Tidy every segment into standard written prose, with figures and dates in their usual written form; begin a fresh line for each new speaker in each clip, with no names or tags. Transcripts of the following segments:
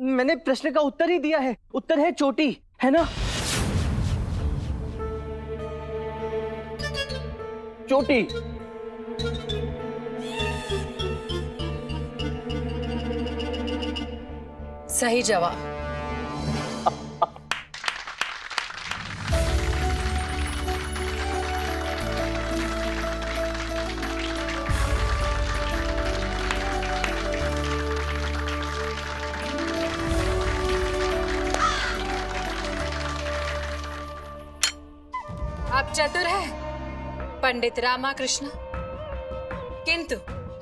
मैंने प्रश्न का उत्तर ही दिया है। उत्तर है चोटी, है ना?
चोटी।
सही जवाब। आप चतुर हैं पंडित रामाकृष्ण, किंतु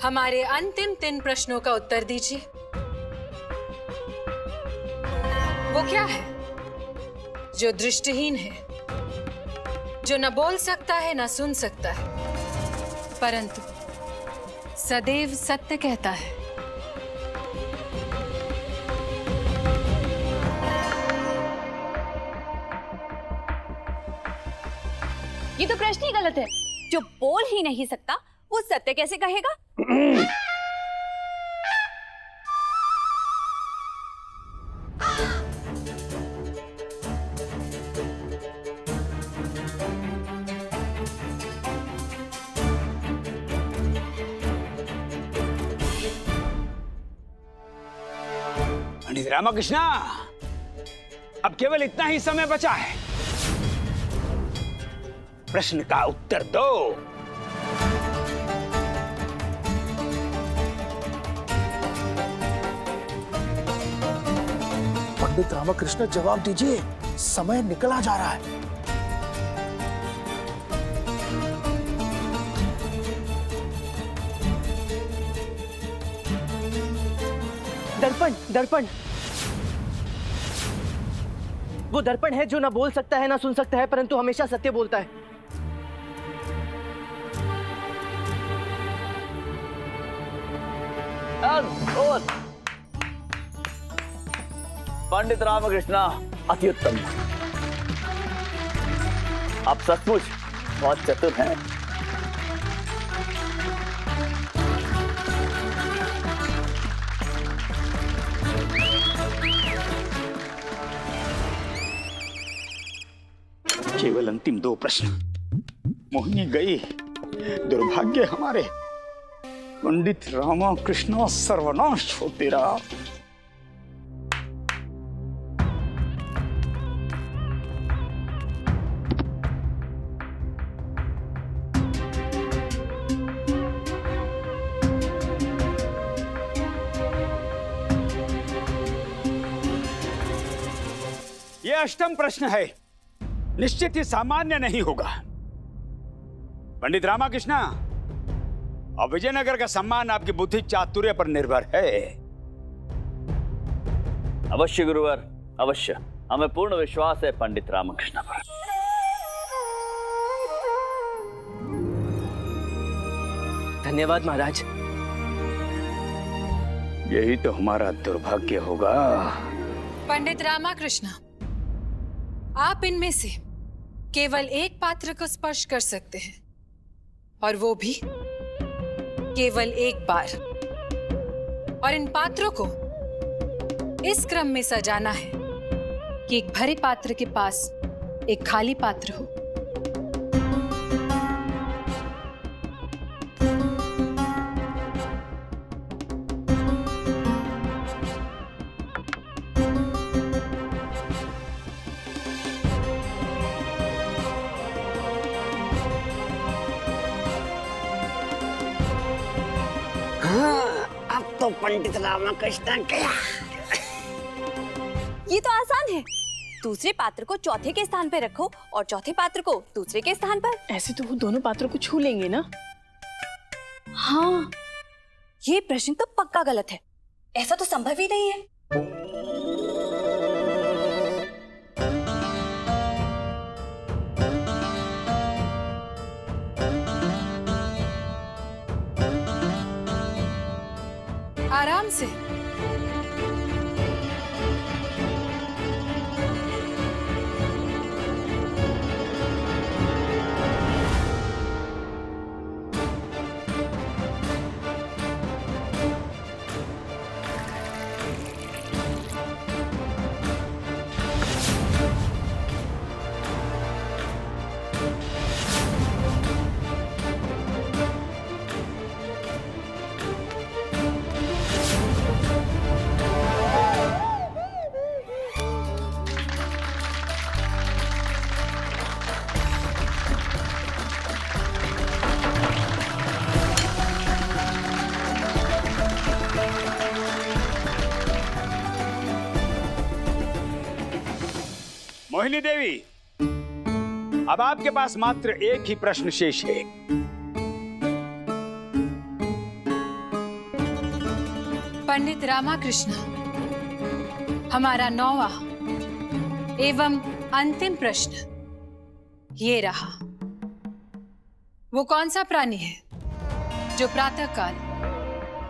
हमारे अंतिम 3 प्रश्नों का उत्तर दीजिए। वो क्या है जो दृष्टिहीन है, जो न बोल सकता है न सुन सकता है, परंतु सदैव सत्य कहता है?
ये तो प्रश्न ही गलत है। जो बोल ही नहीं सकता वो सत्य कैसे कहेगा?
पंडित रामकृष्णा, अब केवल इतना ही समय बचा है। प्रश्न का उत्तर दो।
पंडित रामकृष्ण जवाब दीजिए, समय निकला जा रहा है।
दर्पण, दर्पण। वो दर्पण है जो ना बोल सकता है ना सुन सकता है, परंतु हमेशा सत्य बोलता है।
अद्भुत! पंडित रामकृष्णा, अति उत्तम। आप सचमुच बहुत चतुर हैं।
केवल अंतिम 2 प्रश्न। मोहिनी गई, दुर्भाग्य हमारे। पंडित रामकृष्ण सर्वनाश हो तेरा। यह 8वां प्रश्न है, निश्चित ही सामान्य नहीं होगा। पंडित रामकृष्ण, और विजयनगर का सम्मान आपकी बुद्धि चातुर्य पर निर्भर है।
अवश्य गुरुवर, अवश्य। हमें पूर्ण विश्वास है पंडित रामकृष्ण पर।
धन्यवाद महाराज।
यही तो हमारा दुर्भाग्य होगा।
पंडित रामकृष्ण, आप इनमें से केवल एक पात्र को स्पर्श कर सकते हैं, और वो भी केवल एक बार। और इन पात्रों को इस क्रम में सजाना है कि एक भरे पात्र के पास एक खाली पात्र हो।
अब तो पंडित रामकृष्ण गया।
ये तो आसान है। दूसरे पात्र को चौथे के स्थान पर रखो और चौथे पात्र को दूसरे के स्थान पर।
ऐसे तो वो दोनों पात्रों को छू लेंगे ना।
हाँ, ये प्रश्न तो पक्का गलत है। ऐसा तो संभव ही नहीं है।
आराम से।
मोहिनी देवी, अब आपके पास मात्र एक ही प्रश्न शेष है।
पंडित रामाकृष्ण, हमारा 9वां एवं अंतिम प्रश्न ये रहा। वो कौन सा प्राणी है जो प्रातःकाल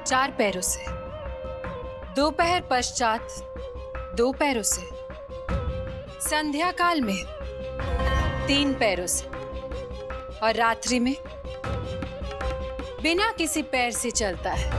4 पैरों से, दोपहर पश्चात 2 पैरों से, संध्या काल में 3 पैरों से और रात्रि में बिना किसी पैर से चलता है?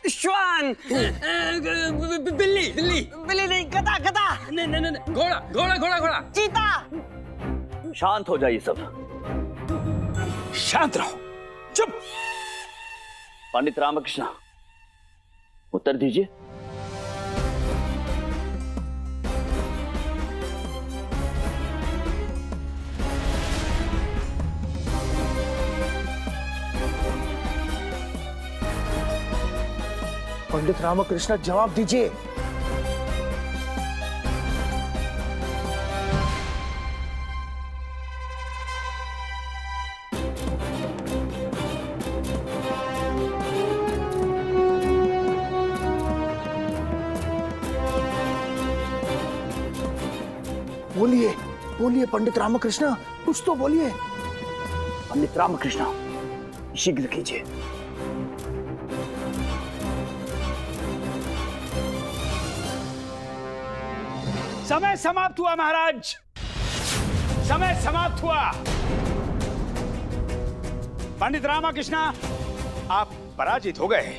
श्वान, बिल्ली बिल्ली बिल्ली नहीं, गधा गधा,
नहीं घोड़ा घोड़ा घोड़ा घोड़ा,
चीता।
शांत हो जाइए सब।
शांत रहो, चुप।
पंडित रामकृष्ण, उत्तर दीजिए।
पंडित रामकृष्ण जवाब दीजिए। बोलिए बोलिए पंडित रामकृष्ण, कुछ तो बोलिए।
पंडित रामकृष्ण, शीघ्र कीजिए।
समय समाप्त हुआ महाराज, समय समाप्त हुआ। पंडित रामकृष्ण, आप पराजित हो गए।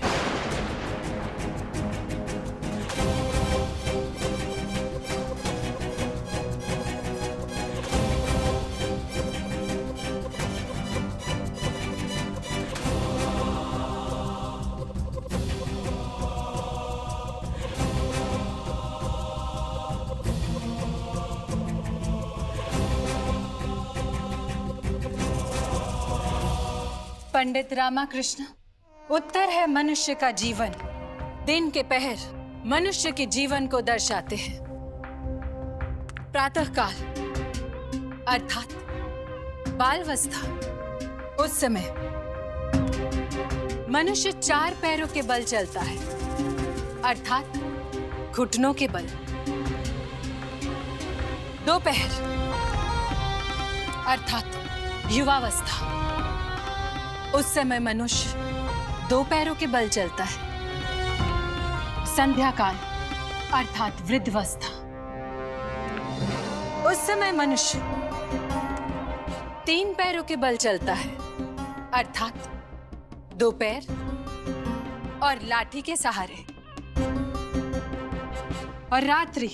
पंडित रामाकृष्ण, उत्तर है मनुष्य का जीवन। दिन के पहर मनुष्य के जीवन को दर्शाते हैं। प्रातःकाल अर्थात बालावस्था, उस समय मनुष्य 4 पैरों के बल चलता है, अर्थात घुटनों के बल। दोपहर अर्थात युवावस्था, उस समय मनुष्य 2 पैरों के बल चलता है। संध्या काल अर्थात वृद्धावस्था, उस समय मनुष्य 3 पैरों के बल चलता है, अर्थात 2 पैर और लाठी के सहारे। और रात्रि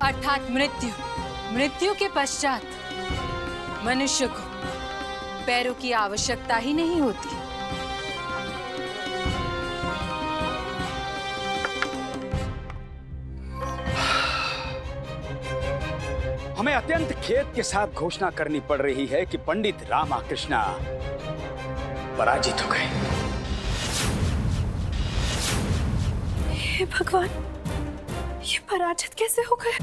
अर्थात मृत्यु के पश्चात मनुष्य को पैरों की आवश्यकता ही नहीं होती।
हमें अत्यंत खेद के साथ घोषणा करनी पड़ रही है कि पंडित रामकृष्ण पराजित हो गए।
हे भगवान, ये पराजित कैसे हो गए?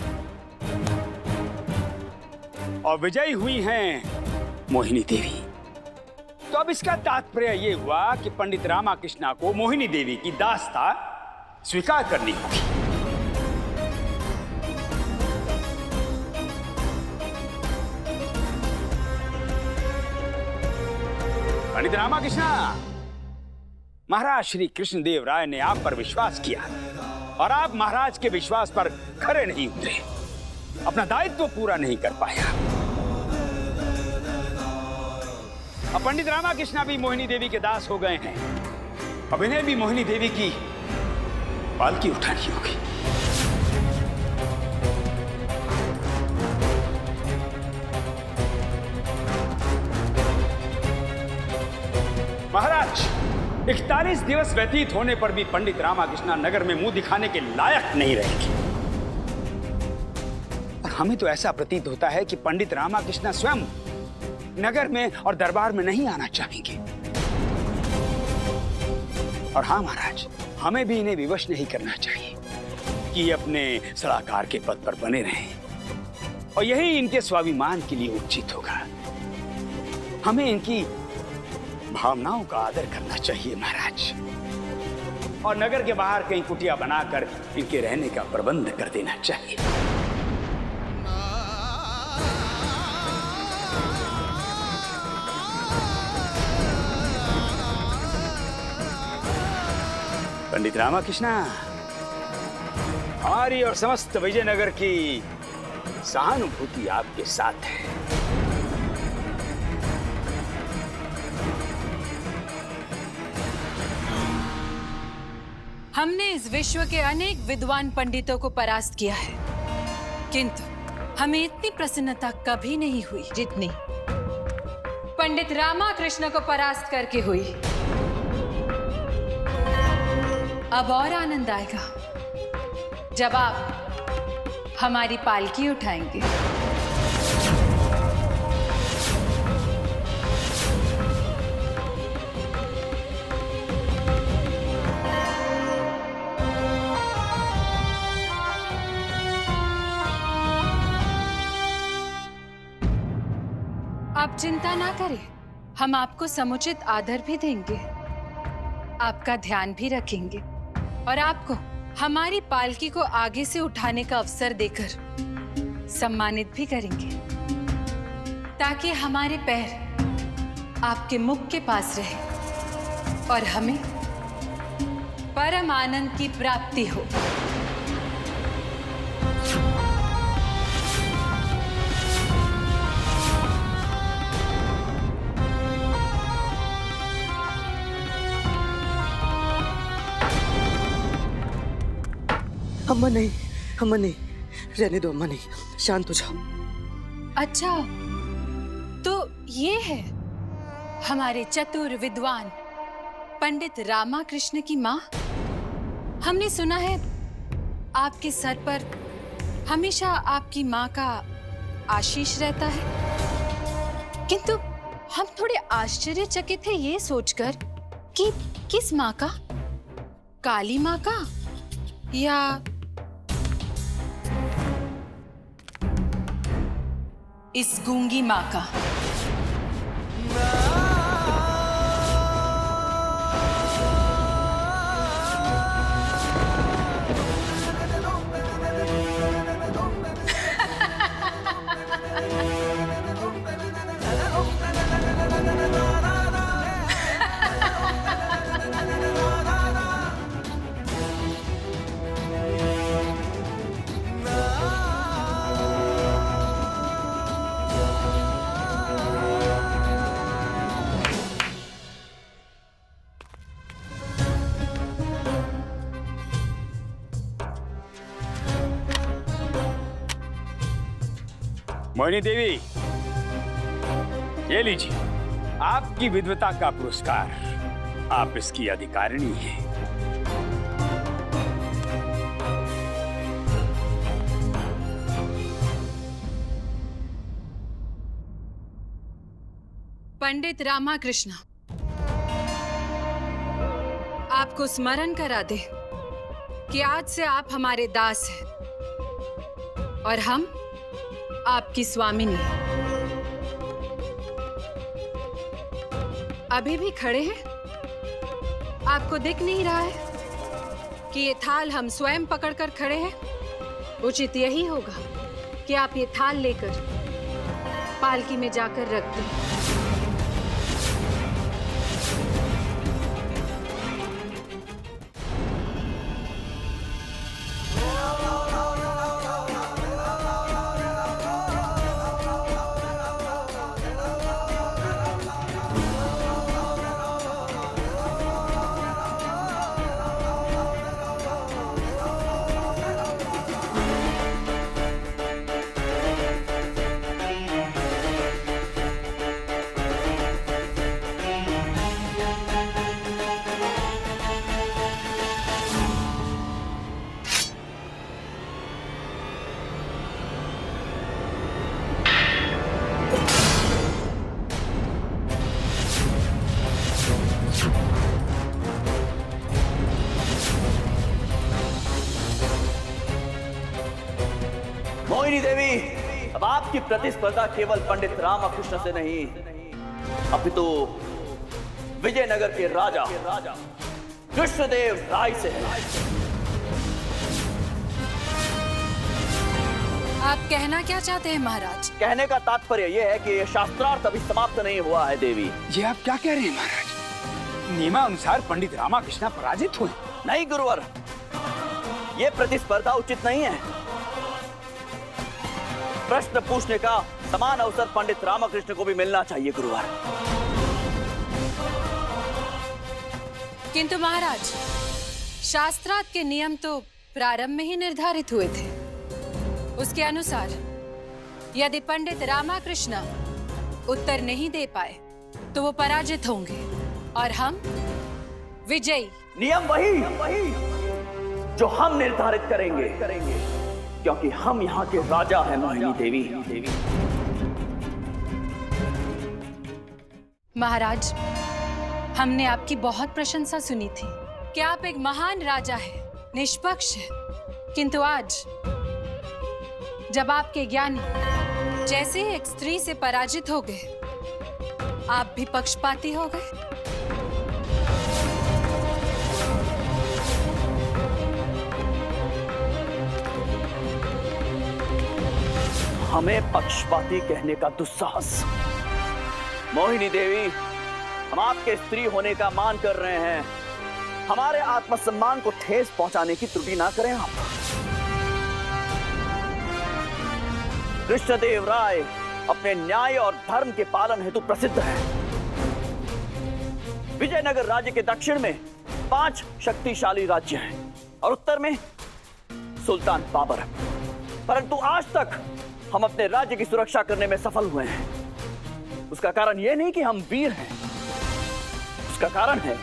और विजयी हुई हैं मोहिनी देवी। तो अब इसका तात्पर्य यह हुआ कि पंडित रामकृष्ण को मोहिनी देवी की दास्ता स्वीकार करनी होगी। पंडित रामकृष्ण, महाराज श्री कृष्णदेव राय ने आप पर विश्वास किया और आप महाराज के विश्वास पर खरे नहीं उतरे, अपना दायित्व पूरा नहीं कर पाया। अब पंडित रामकृष्ण भी मोहिनी देवी के दास हो गए हैं। अब इन्हें भी मोहिनी देवी की पालकी उठानी होगी। महाराज, 41 दिवस व्यतीत होने पर भी पंडित रामाकृष्णा नगर में मुंह दिखाने के लायक नहीं रहेगी। और हमें तो ऐसा प्रतीत होता है कि पंडित रामाकृष्णा स्वयं नगर में और दरबार में नहीं आना चाहेंगे। और हाँ महाराज, हमें भी इन्हें विवश नहीं करना चाहिए कि ये अपने सलाहकार के पद पर बने रहें, और यही इनके स्वाभिमान के लिए उचित होगा। हमें इनकी भावनाओं का आदर करना चाहिए महाराज, और नगर के बाहर कहीं कुटिया बनाकर इनके रहने का प्रबंध कर देना चाहिए। पंडित रामाकृष्णा, हमारी और समस्त विजयनगर की सहानुभूति आपके साथ है।
हमने इस विश्व के अनेक विद्वान पंडितों को परास्त किया है, किंतु हमें इतनी प्रसन्नता कभी नहीं हुई जितनी पंडित रामाकृष्ण को परास्त करके हुई। अब और आनंद आएगा जब आप हमारी पालकी उठाएंगे। आप चिंता ना करें, हम आपको समुचित आदर भी देंगे, आपका ध्यान भी रखेंगे और आपको हमारी पालकी को आगे से उठाने का अवसर देकर सम्मानित भी करेंगे, ताकि हमारे पैर आपके मुख के पास रहे और हमें परम आनंद की प्राप्ति हो।
अम्मा नहीं, अम्मा नहीं, रहने दो अम्मा, नहीं, शांत हो जाओ।
अच्छा, तो ये है हमारे चतुर विद्वान पंडित रामाकृष्ण की माँ। हमने सुना है आपके सर पर हमेशा आपकी माँ का आशीष रहता है, किंतु हम थोड़े आश्चर्यचकित थे ये सोचकर कि किस माँ का, काली माँ का या इस गूंगी माँ का।
मोहिनी देवी, ये लीजिए आपकी विद्वता का पुरस्कार, आप इसकी अधिकारिणी हैं।
पंडित रामाकृष्ण, आपको स्मरण करा दे कि आज से आप हमारे दास हैं और हम आपकी स्वामिनी। अभी भी खड़े हैं? आपको दिख नहीं रहा है कि ये थाल हम स्वयं पकड़कर खड़े हैं? उचित यही होगा कि आप ये थाल लेकर पालकी में जाकर रख दें।
मोहिनी देवी, अब आपकी प्रतिस्पर्धा केवल पंडित रामकृष्ण से नहीं, अपितु विजयनगर के राजा कृष्णदेव राय से है।
आप कहना क्या चाहते हैं महाराज?
कहने का तात्पर्य यह है कि यह शास्त्रार्थ अभी समाप्त नहीं हुआ है देवी।
ये आप क्या कह रहे हैं महाराज? नियमानुसार पंडित रामकृष्ण पराजित हुए।
नहीं गुरुवर, यह प्रतिस्पर्धा उचित नहीं है। प्रश्न पूछने का समान अवसर पंडित रामकृष्ण को भी मिलना चाहिए गुरुवर।
किंतु महाराज, शास्त्रार्थ के नियम तो प्रारंभ में ही निर्धारित हुए थे। उसके अनुसार यदि पंडित रामकृष्ण उत्तर नहीं दे पाए तो वो पराजित होंगे और हम विजयी।
नियम वही जो हम निर्धारित करेंगे, क्योंकि हम यहाँ के राजा हैं मोहिनी देवी।
महाराज, हमने आपकी बहुत प्रशंसा सुनी थी कि आप एक महान राजा हैं, निष्पक्ष हैं। किंतु आज जब आपके ज्ञानी जैसे ही एक स्त्री से पराजित हो गए, आप भी पक्षपाती हो गए।
हमें पक्षपाती कहने का दुस्साहस। मोहिनी देवी, हम आपके स्त्री होने का मान कर रहे हैं। हमारे आत्मसम्मान को ठेस पहुंचाने की त्रुटि ना करें आप। कृष्णदेव राय अपने न्याय और धर्म के पालन हेतु प्रसिद्ध है। विजयनगर राज्य के दक्षिण में 5 शक्तिशाली राज्य हैं और उत्तर में सुल्तान बाबर। परंतु आज तक हम अपने राज्य की सुरक्षा करने में सफल हुए हैं। उसका कारण यह नहीं कि हम वीर हैं, उसका कारण है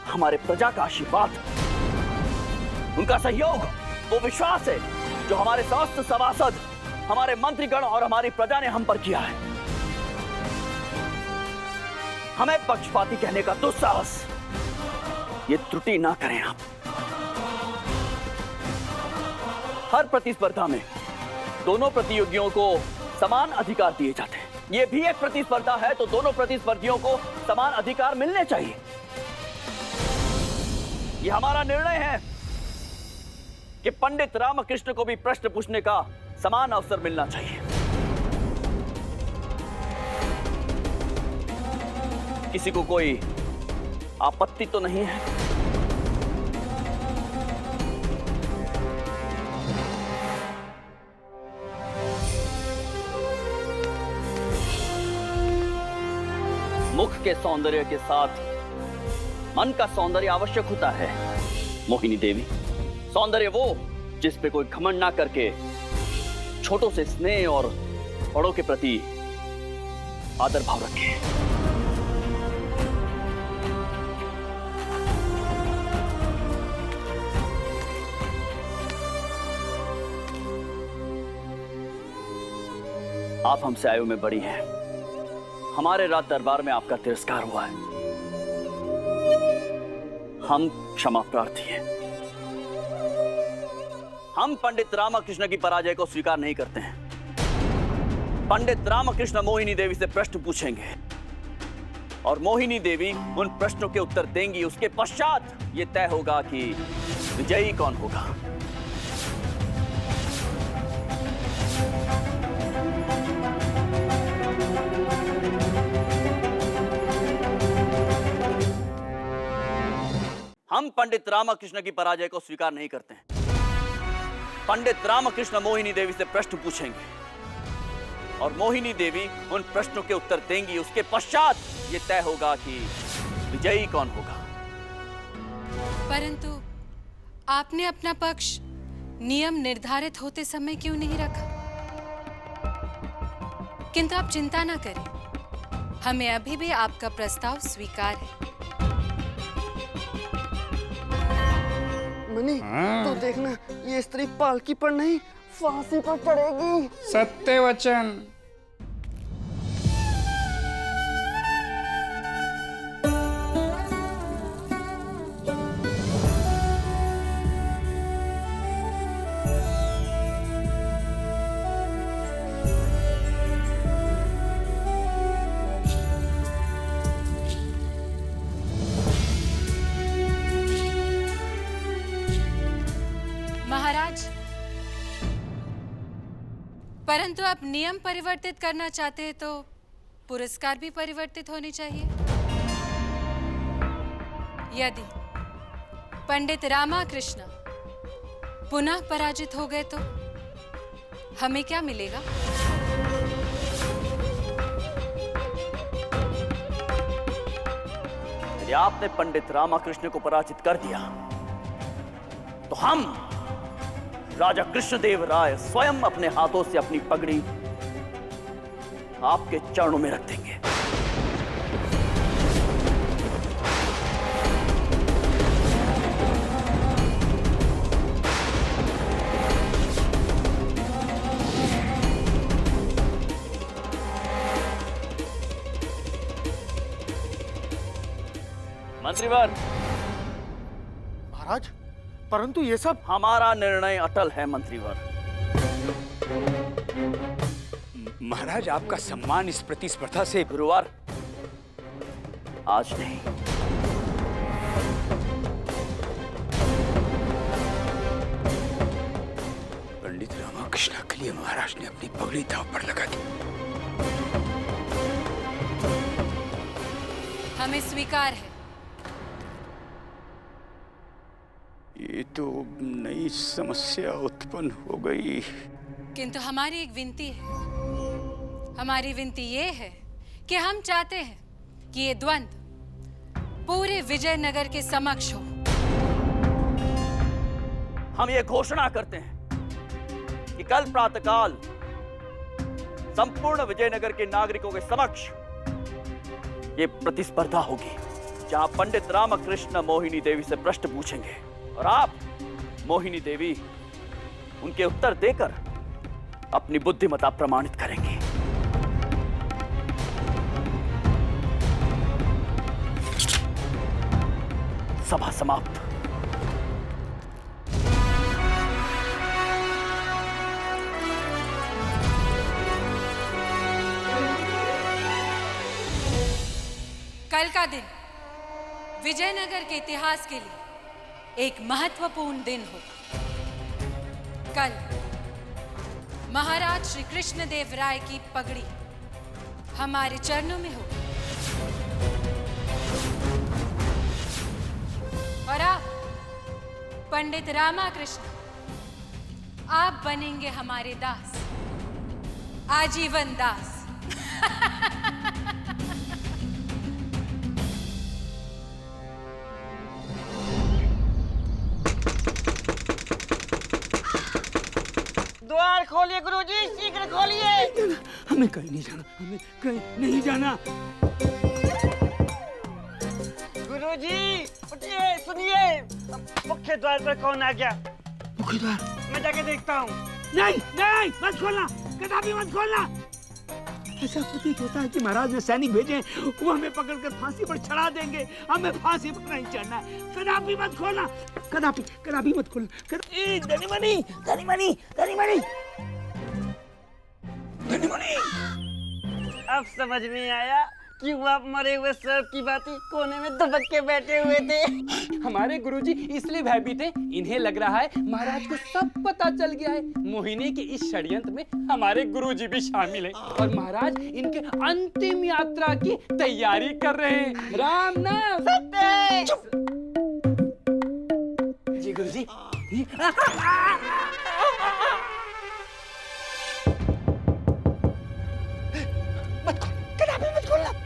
हमारे प्रजा का आशीर्वाद, उनका सहयोग, वो विश्वास है जो हमारे समस्त सभासद, हमारे मंत्रीगण और हमारी प्रजा ने हम पर किया है। हमें पक्षपाती कहने का दुस्साहस, ये त्रुटि ना करें आप। हर प्रतिस्पर्धा में दोनों प्रतियोगियों को समान अधिकार दिए जाते हैं। ये भी एक प्रतिस्पर्धा है तो दोनों प्रतिस्पर्धियों को समान अधिकार मिलने चाहिए। ये हमारा निर्णय है कि पंडित रामकृष्ण को भी प्रश्न पूछने का समान अवसर मिलना चाहिए। किसी को कोई आपत्ति तो नहीं है? मुख के सौंदर्य के साथ मन का सौंदर्य आवश्यक होता है मोहिनी देवी। सौंदर्य वो जिस पे कोई घमंड ना करके छोटों से स्नेह और बड़ों के प्रति आदर भाव रखे। आप हमसे आयु में बड़ी हैं। हमारे राज दरबार में आपका तिरस्कार हुआ है। हम क्षमा प्रार्थी हैं। हम पंडित रामकृष्ण की पराजय को स्वीकार नहीं करते हैं। पंडित रामकृष्ण मोहिनी देवी से प्रश्न पूछेंगे और मोहिनी देवी उन प्रश्नों के उत्तर देंगी। उसके पश्चात यह तय होगा कि विजयी कौन होगा। हम पंडित रामकृष्ण की पराजय को स्वीकार नहीं करते हैं। पंडित रामकृष्ण मोहिनी देवी से प्रश्न पूछेंगे और मोहिनी देवी उन प्रश्नों के उत्तर देंगी। उसके पश्चात यह तय होगा कि विजयी कौन होगा।
परंतु आपने अपना पक्ष नियम निर्धारित होते समय क्यों नहीं रखा? किंतु आप चिंता ना करें, हमें अभी भी आपका प्रस्ताव स्वीकार है।
मनी, तो देखना ये स्त्री पालकी पर नहीं फांसी पर चढ़ेगी।
सत्य वचन।
परंतु आप नियम परिवर्तित करना चाहते हैं तो पुरस्कार भी परिवर्तित होने चाहिए। यदि पंडित रामाकृष्ण पुनः पराजित हो गए तो हमें क्या मिलेगा?
यदि आपने पंडित रामाकृष्ण को पराजित कर दिया तो हम राजा कृष्णदेव राय स्वयं अपने हाथों से अपनी पगड़ी आपके चरणों में रख देंगे। मंत्रीवर,
महाराज, परंतु ये सब
हमारा निर्णय अटल है मंत्रीवर।
महाराज, आपका सम्मान इस प्रतिस्पर्धा से
गुरुवार, आज नहीं।
पंडित रामाकृष्ण के लिए महाराज ने अपनी पगड़ी दांव पर लगा दी।
हमें स्वीकार है।
ये तो नई समस्या उत्पन्न हो गई।
किंतु हमारी एक विनती है। हमारी विनती ये है कि हम चाहते हैं कि ये द्वंद्व पूरे विजयनगर के समक्ष हो।
हम ये घोषणा करते हैं कि कल प्रातःकाल संपूर्ण विजयनगर के नागरिकों के समक्ष ये प्रतिस्पर्धा होगी, जहां पंडित रामकृष्ण मोहिनी देवी से प्रश्न पूछेंगे और आप मोहिनी देवी उनके उत्तर देकर अपनी बुद्धिमत्ता प्रमाणित करेंगे। सभा समाप्त।
कल का दिन विजयनगर के इतिहास के लिए एक महत्वपूर्ण दिन होगा। कल महाराज श्री कृष्णदेव राय की पगड़ी हमारे चरणों में होगी और आप पंडित रामाकृष्ण, आप बनेंगे हमारे दास, आजीवन दास।
द्वार खोलिए गुरुजी, शीघ्र खोलिए।
हमें कहीं नहीं जाना, हमें कहीं नहीं जाना।
गुरुजी उठिए, सुनिए, मुख्य द्वार पर कौन आ गया?
मुख्य द्वार?
मैं जाके देखता हूँ।
नहीं नहीं, मत खोलना, कदापि मत खोलना। ऐसा प्रतीत होता है कि महाराज ने सैनिक भेजे, वो हमें पकड़कर फांसी पर चढ़ा देंगे। हमें फांसी पर नहीं चढ़ना है। कदापि मत खोलना, कदापि कदापि मत खोलना। धनीमणि, धनीमणि, धनीमणि, धनीमणि।
अब समझ में आया क्यों आप मरे हुए सर्प की भांति कोने में दबक के बैठे हुए थे।
हमारे गुरुजी इसलिए भयभीत हैं, इन्हें लग रहा है महाराज को सब पता चल गया है। मोहिनी के इस षड्यंत्र में हमारे गुरुजी भी शामिल हैं और महाराज इनके अंतिम यात्रा की तैयारी कर रहे हैं। राम नाम
सत्य।
जी गुरुजी।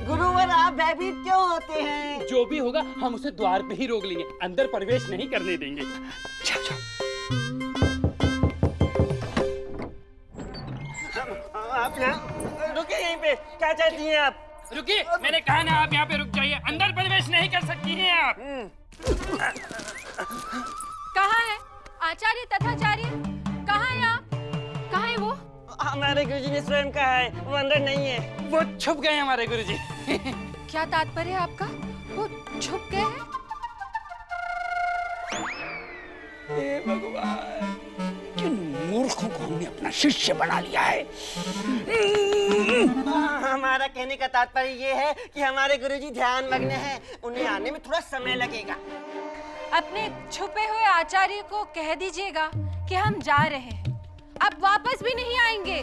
गुरुवर, आप भयभीत क्यों होते हैं?
जो भी होगा हम उसे द्वार पे ही रोक लेंगे, अंदर प्रवेश नहीं करने देंगे।
जाओ जाओ।
आप यहाँ रुके यहीं पे, क्या चाहती हैं आप?
रुकिए, मैंने कहा ना आप यहाँ पे रुक जाइए, अंदर प्रवेश नहीं कर सकती हैं आप।
कहाँ है आचार्य तथाचार्य? कहाँ है आप? कहाँ है वो?
हमारे गुरुजी ने स्वयं कहा है वो अंदर नहीं है।
वो छुप गए हमारे गुरुजी।
क्या तात्पर्य है आपका? वो छुप गए हैं?
हे भगवान, किन मूर्खों को हमने अपना शिष्य बना लिया है।
हमारा कहने का तात्पर्य ये है कि हमारे गुरुजी ध्यान मग्न हैं, उन्हें आने में थोड़ा समय लगेगा।
अपने छुपे हुए आचार्य को कह दीजिएगा कि हम जा रहे हैं, अब वापस भी नहीं आएंगे।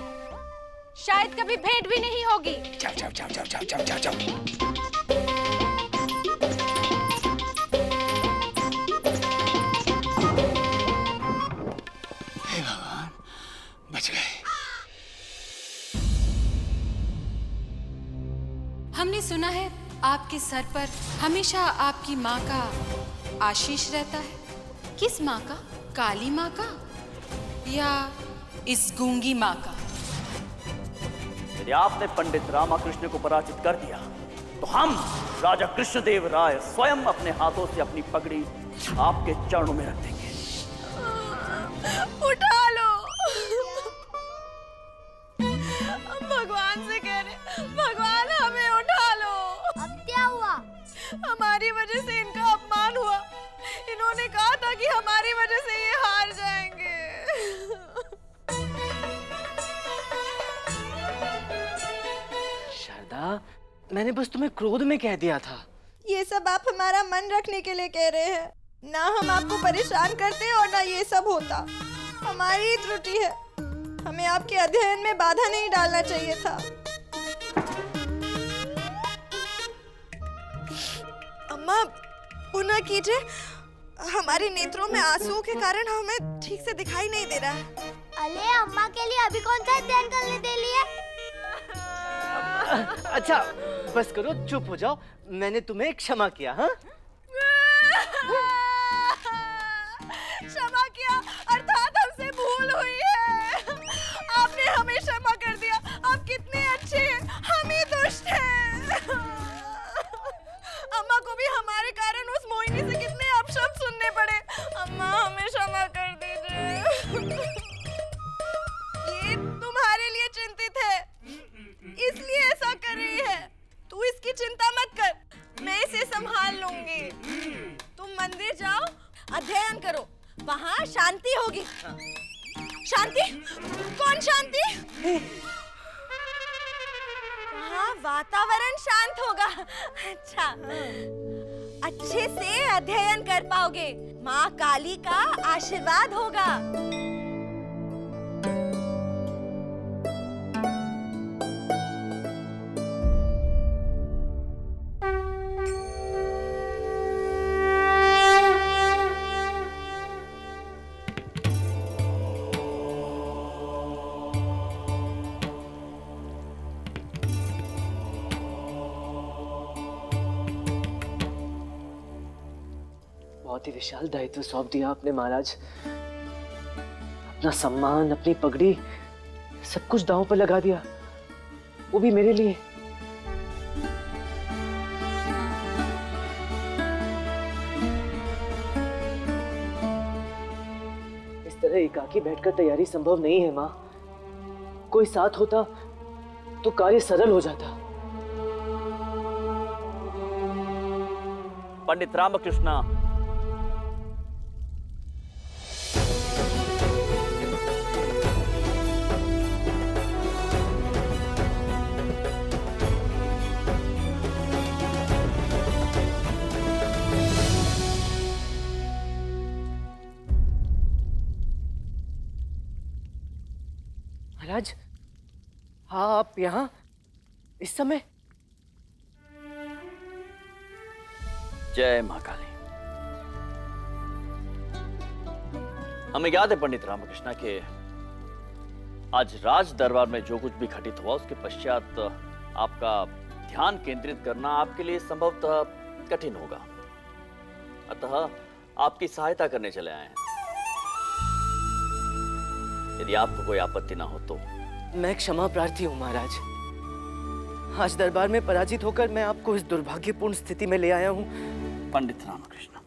शायद कभी भेंट भी नहीं होगी।
जाओ जाओ जाओ जाओ जाओ जाओ जाओ जाओ। हे भगवान, बच गए।
हमने सुना है आपके सर पर हमेशा आपकी माँ का आशीष रहता है। किस माँ का? काली माँ का या इस गूंगी माँ का?
यदि आपने पंडित रामाकृष्ण को पराजित कर दिया तो हम राजा कृष्णदेव राय स्वयं अपने हाथों से अपनी पगड़ी आपके चरणों में रख देंगे।
उठा लो। हम भगवान से कह रहे, भगवान हमें उठा लो।
अब क्या हुआ?
हमारी वजह से इनका अपमान हुआ। इन्होंने कहा था कि हमारी वजह से ये हार जाएंगे।
शारदा, मैंने बस तुम्हें क्रोध में कह दिया था।
ये सब आप हमारा मन रखने के लिए कह रहे हैं। ना हम आपको परेशान करते और ना ये सब होता। हमारी ही त्रुटि है। हमें आपके अध्ययन में बाधा नहीं डालना चाहिए था। अम्मा, पुनः कीजिए। हमारे नेत्रों में आंसुओं के कारण हमें ठीक से दिखाई नहीं दे रहा है।
अले अम्मा के लिए अभी कौन सा अध्ययन करने दे लिए?
अच्छा बस करो, चुप हो जाओ। मैंने तुम्हें क्षमा किया। हाँ,
क्षमा किया अर्थात हमसे भूल हुई है। आपने हमें क्षमा कर दिया। आप कितने अच्छे हैं, हम ही दुष्ट हैं। अम्मा को भी हमारे कारण उस मोहिनी से कितने अपशब्द सुनने पड़े। अम्मा हमें क्षमा कर दीजिए। ये तुम्हारे लिए चिंतित है, इसलिए ऐसा कर रही है। तू इसकी चिंता मत कर, मैं इसे संभाल लूंगी। तुम मंदिर जाओ, अध्ययन करो, वहाँ शांति होगी। शांति? कौन शांति? वहाँ वातावरण शांत होगा। अच्छा, अच्छे से अध्ययन कर पाओगे। माँ काली का आशीर्वाद होगा।
बहुत ही विशाल दायित्व सौंप दिया आपने महाराज। अपना सम्मान, अपनी पगड़ी, सब कुछ दांव पर लगा दिया, वो भी मेरे लिए। इस तरह एकाकी बैठकर तैयारी संभव नहीं है माँ। कोई साथ होता तो कार्य सरल हो जाता।
पंडित रामकृष्ण,
महाराज, हाँ आप यहाँ इस समय?
जय मां काली। हमें याद है पंडित रामकृष्ण के आज राज दरबार में जो कुछ भी घटित हुआ उसके पश्चात आपका ध्यान केंद्रित करना आपके लिए संभवतः कठिन होगा। अतः आपकी सहायता करने चले आए हैं। यदि आपको कोई आपत्ति ना हो तो।
मैं क्षमा प्रार्थी हूँ महाराज। आज दरबार में पराजित होकर मैं आपको इस दुर्भाग्यपूर्ण स्थिति में ले आया हूँ।
पंडित रामकृष्ण,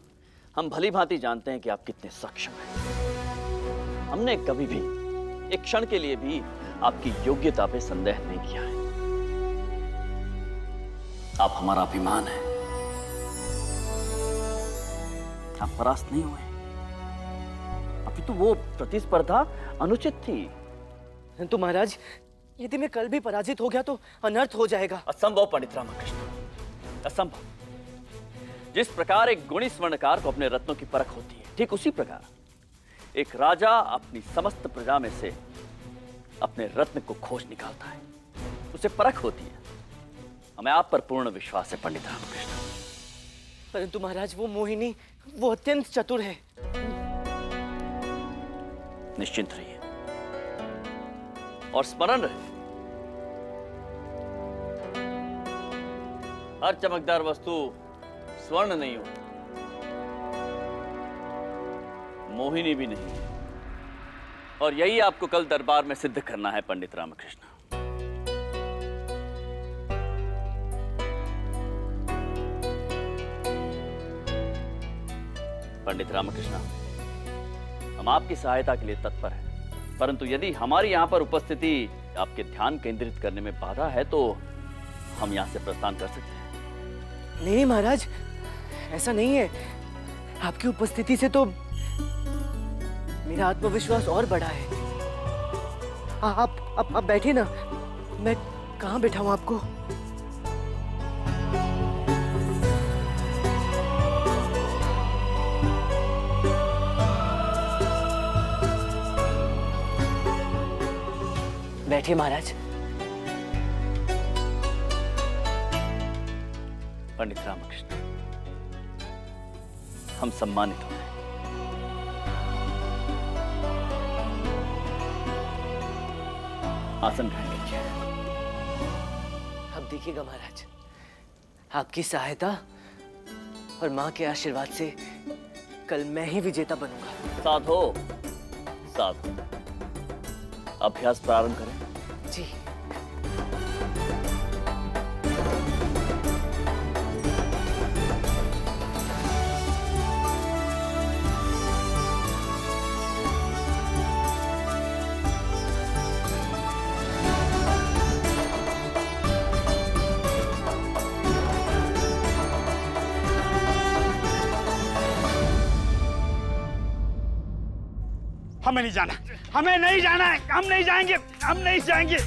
हम भली भांति जानते हैं कि आप कितने सक्षम हैं। हमने कभी भी एक क्षण के लिए भी आपकी योग्यता पे संदेह नहीं किया है। आप हमारा अभिमान है। आप परास्त नहीं हुए, अभी तो वो प्रतिस्पर्धा अनुचित थी।
तो महाराज, यदि मैं कल भी पराजित हो गया तो अनर्थ हो जाएगा।
असंभव पंडित रामकृष्ण, असंभव। जिस प्रकार एक गुणी स्वर्णकार को अपने रत्नों की परख होती है, ठीक उसी प्रकार एक राजा अपनी समस्त प्रजा में से अपने रत्न को खोज निकालता है, उसे परख होती है। हमें आप पर पूर्ण विश्वास है पंडित रामकृष्ण।
परंतु महाराज वो मोहिनी वो अत्यंत चतुर है।
निश्चिंत रहिए और स्मरण रहे, हर चमकदार वस्तु स्वर्ण नहीं हो, मोहिनी भी नहीं है। और यही आपको कल दरबार में सिद्ध करना है पंडित रामकृष्ण। पंडित रामकृष्ण, हम आपकी सहायता के लिए तत्पर हैं, परंतु यदि हमारी यहां पर उपस्थिति आपके ध्यान केंद्रित करने में बाधा है तो हम यहां से प्रस्थान कर सकते हैं।
नहीं महाराज, ऐसा नहीं है। आपकी उपस्थिति से तो मेरा आत्मविश्वास और बढ़ा है। आप बैठे ना, मैं कहाँ बैठा हूं आपको? बैठिए महाराज।
पंडित रामकृष्ण, हम सम्मानित हो गए। आसन ग्रहण कीजिए।
अब देखिएगा महाराज, आपकी सहायता और माँ के आशीर्वाद से कल मैं ही विजेता बनूंगा।
साधो साधो, अभ्यास प्रारंभ करें।
जी।
हमें नहीं जाना, हमें नहीं जाना है, हम नहीं जाएंगे, हम नहीं जाएंगे।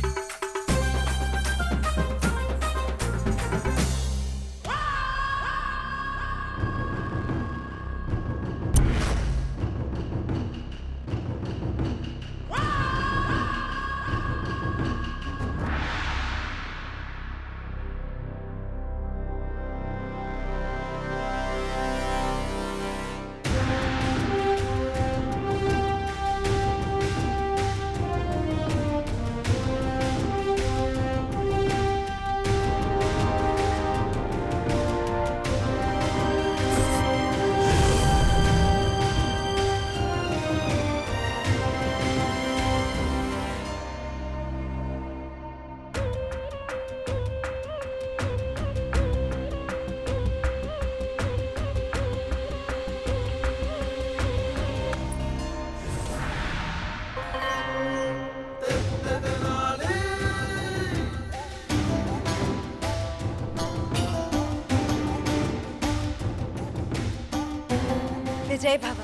विजय भव।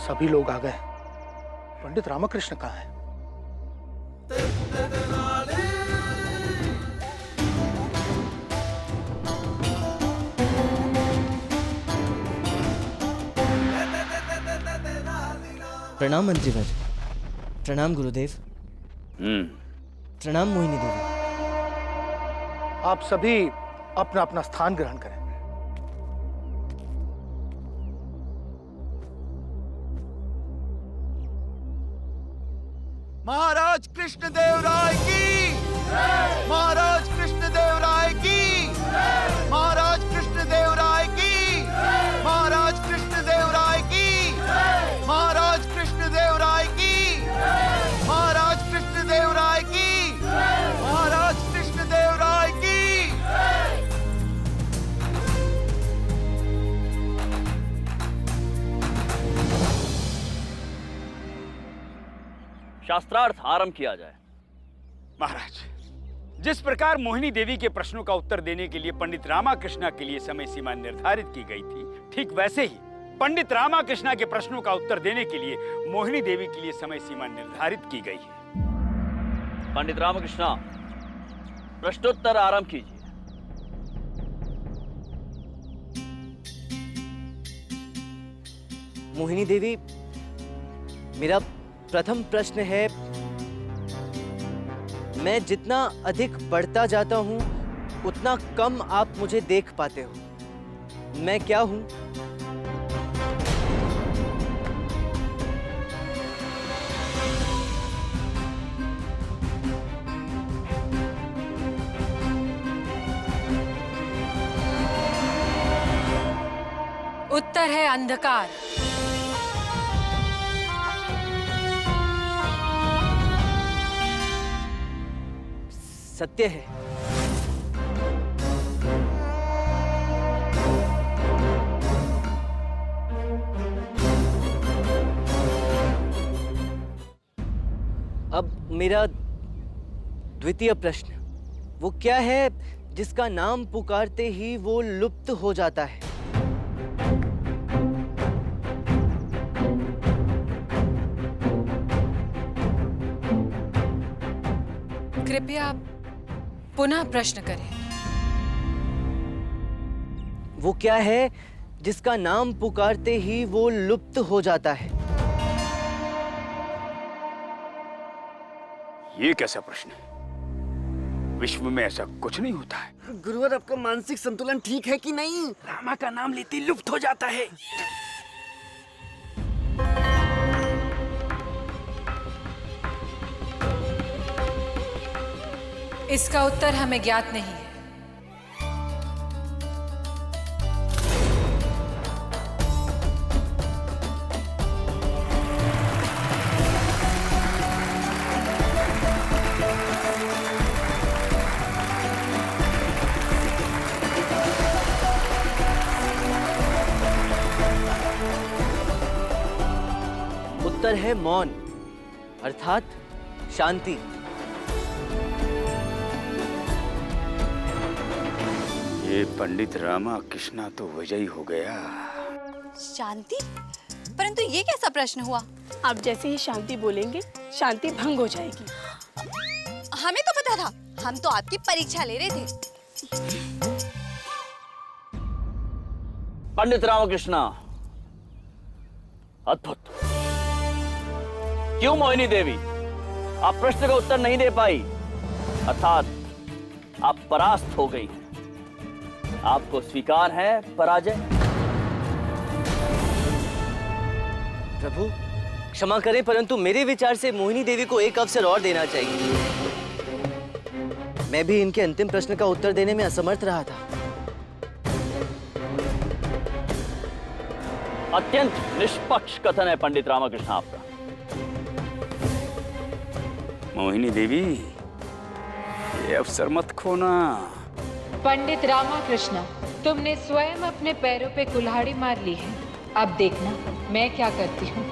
सभी लोग आ गए। पंडित रामकृष्ण कहाँ है?
प्रणाम मंत्रीवर। प्रणाम गुरुदेव। प्रणाम मोहिनी देवी।
आप सभी अपना अपना स्थान ग्रहण करें।
महाराज कृष्णदेव राय की, महाराज कृष्णदेव राय की, महाराज कृष्णदेव राय की, महाराज कृष्णदेव राय की, महाराज कृष्णदेव राय की, महाराज कृष्णदेव राय की, महाराज कृष्णदेव राय की।
शास्त्रार्थ आरंभ किया जाए।
महाराज, जिस प्रकार मोहिनी देवी के प्रश्नों का उत्तर देने के लिए पंडित रामाकृष्णा के लिए समय सीमा निर्धारित की गई थी, ठीक वैसे ही पंडित रामाकृष्णा के प्रश्नों का उत्तर देने के लिए मोहिनी देवी के लिए समय सीमा निर्धारित की गई है।
पंडित रामकृष्णा, प्रश्नोत्तर आरंभ कीजिए।
मोहिनी देवी, मेरा प्रथम प्रश्न है, मैं जितना अधिक बढ़ता जाता हूं उतना कम आप मुझे देख पाते हो। मैं क्या हूं?
उत्तर है अंधकार।
सत्य है। अब मेरा द्वितीय प्रश्न, वो क्या है जिसका नाम पुकारते ही वो लुप्त हो जाता है?
कृपया पुनः प्रश्न करें।
वो क्या है जिसका नाम पुकारते ही वो लुप्त हो जाता है?
ये कैसा प्रश्न है? विश्व में ऐसा कुछ नहीं होता है।
गुरुवर, आपका मानसिक संतुलन ठीक है कि नहीं? रामा का नाम लेते ही लुप्त हो जाता है।
इसका उत्तर हमें ज्ञात नहीं है।
उत्तर है मौन, अर्थात शांति।
ये पंडित रामाकृष्णा तो विजयी हो गया।
शांति? परंतु ये कैसा प्रश्न हुआ?
आप जैसे ही शांति बोलेंगे, शांति भंग हो जाएगी।
हमें तो पता था, हम तो आपकी परीक्षा ले रहे थे।
पंडित रामकृष्णा, अद्भुत। क्यों मोहिनी देवी, आप प्रश्न का उत्तर नहीं दे पाई, अर्थात आप परास्त हो गई। आपको स्वीकार है पराजय?
प्रभु क्षमा करें, परंतु मेरे विचार से मोहिनी देवी को एक अवसर और देना चाहिए। मैं भी इनके अंतिम प्रश्न का उत्तर देने में असमर्थ रहा था।
अत्यंत निष्पक्ष कथन है पंडित रामकृष्ण आपका।
मोहिनी देवी, ये अवसर मत खोना।
पंडित रामाकृष्णा, तुमने स्वयं अपने पैरों पे कुल्हाड़ी मार ली है। अब देखना मैं क्या करती हूँ।